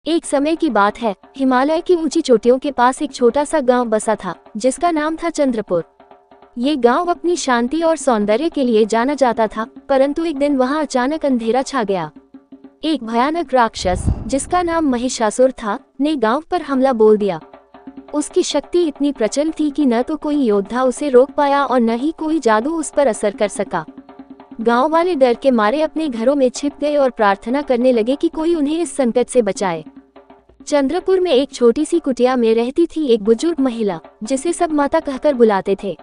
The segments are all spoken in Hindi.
एक समय की बात है, हिमालय की ऊंची चोटियों के पास एक छोटा सा गांव बसा था जिसका नाम था चंद्रपुर। ये गांव अपनी शांति और सौंदर्य के लिए जाना जाता था, परंतु एक दिन वहां अचानक अंधेरा छा गया। एक भयानक राक्षस जिसका नाम महिषासुर था ने गांव पर हमला बोल दिया। उसकी शक्ति इतनी प्रचंड थी कि न तो कोई योद्धा उसे रोक पाया और न ही कोई जादू उस पर असर कर सका। गांव वाले डर के मारे अपने घरों में छिप गए और प्रार्थना करने लगे कि कोई उन्हें इस संकट से बचाए। चंद्रपुर में एक छोटी सी कुटिया में रहती थी एक बुजुर्ग महिला जिसे सब माता कहकर बुलाते थे।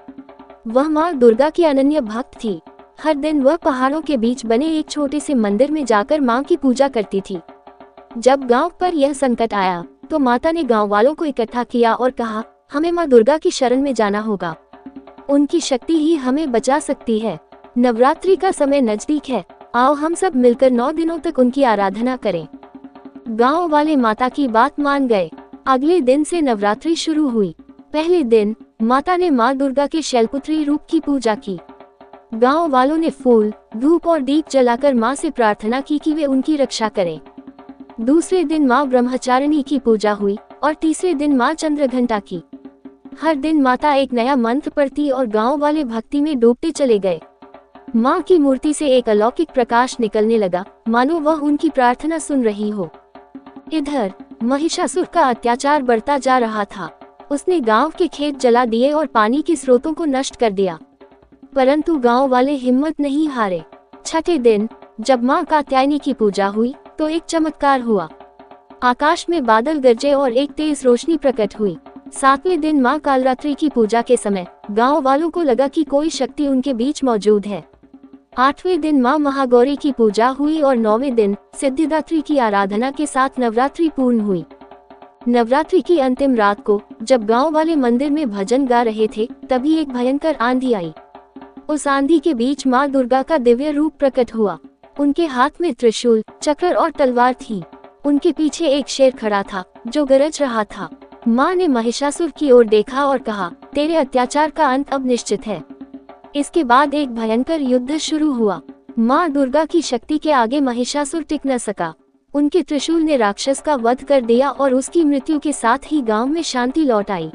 वह माँ दुर्गा की अनन्य भक्त थी। हर दिन वह पहाड़ों के बीच बने एक छोटे से मंदिर में जाकर माँ की पूजा करती थी। जब गांव पर यह संकट आया तो माता ने गांव वालों को इकट्ठा किया और कहा, हमें माँ दुर्गा की शरण में जाना होगा। उनकी शक्ति ही हमें बचा सकती है। नवरात्रि का समय नजदीक है, आओ हम सब मिलकर 9 दिनों तक उनकी आराधना करें। गांव वाले माता की बात मान गए। अगले दिन से नवरात्रि शुरू हुई। पहले दिन माता ने माँ दुर्गा के शैलपुत्री रूप की पूजा की। गांव वालों ने फूल, धूप और दीप जलाकर माँ से प्रार्थना की कि वे उनकी रक्षा करें। दूसरे दिन माँ ब्रह्मचारिणी की पूजा हुई और तीसरे दिन माँ चंद्रघंटा की। हर दिन माता एक नया मंत्र पढ़ती और गांव वाले भक्ति में डूबते चले गए। माँ की मूर्ति से एक अलौकिक प्रकाश निकलने लगा, मानो वह उनकी प्रार्थना सुन रही हो। इधर महिषासुर का अत्याचार बढ़ता जा रहा था। उसने गांव के खेत जला दिए और पानी के स्रोतों को नष्ट कर दिया, परंतु गांव वाले हिम्मत नहीं हारे। छठे दिन जब माँ कात्यायनी की पूजा हुई तो एक चमत्कार हुआ। आकाश में बादल गरजे और एक तेज रोशनी प्रकट हुई। 7वें दिन माँ कालरात्रि की पूजा के समय गांव वालों को लगा कि कोई शक्ति उनके बीच मौजूद है। 8वें दिन माँ महागौरी की पूजा हुई और 9वें दिन सिद्धिदात्री की आराधना के साथ नवरात्रि पूर्ण हुई। नवरात्रि की अंतिम रात को जब गांव वाले मंदिर में भजन गा रहे थे, तभी एक भयंकर आंधी आई। उस आंधी के बीच माँ दुर्गा का दिव्य रूप प्रकट हुआ। उनके हाथ में त्रिशूल, चक्र और तलवार थी। उनके पीछे एक शेर खड़ा था जो गरज रहा था। माँ ने महिषासुर की ओर देखा और कहा, तेरे अत्याचार का अंत अब निश्चित है। इसके बाद एक भयंकर युद्ध शुरू हुआ। माँ दुर्गा की शक्ति के आगे महिषासुर टिक न सका। उनके त्रिशूल ने राक्षस का वध कर दिया और उसकी मृत्यु के साथ ही गांव में शांति लौट आई।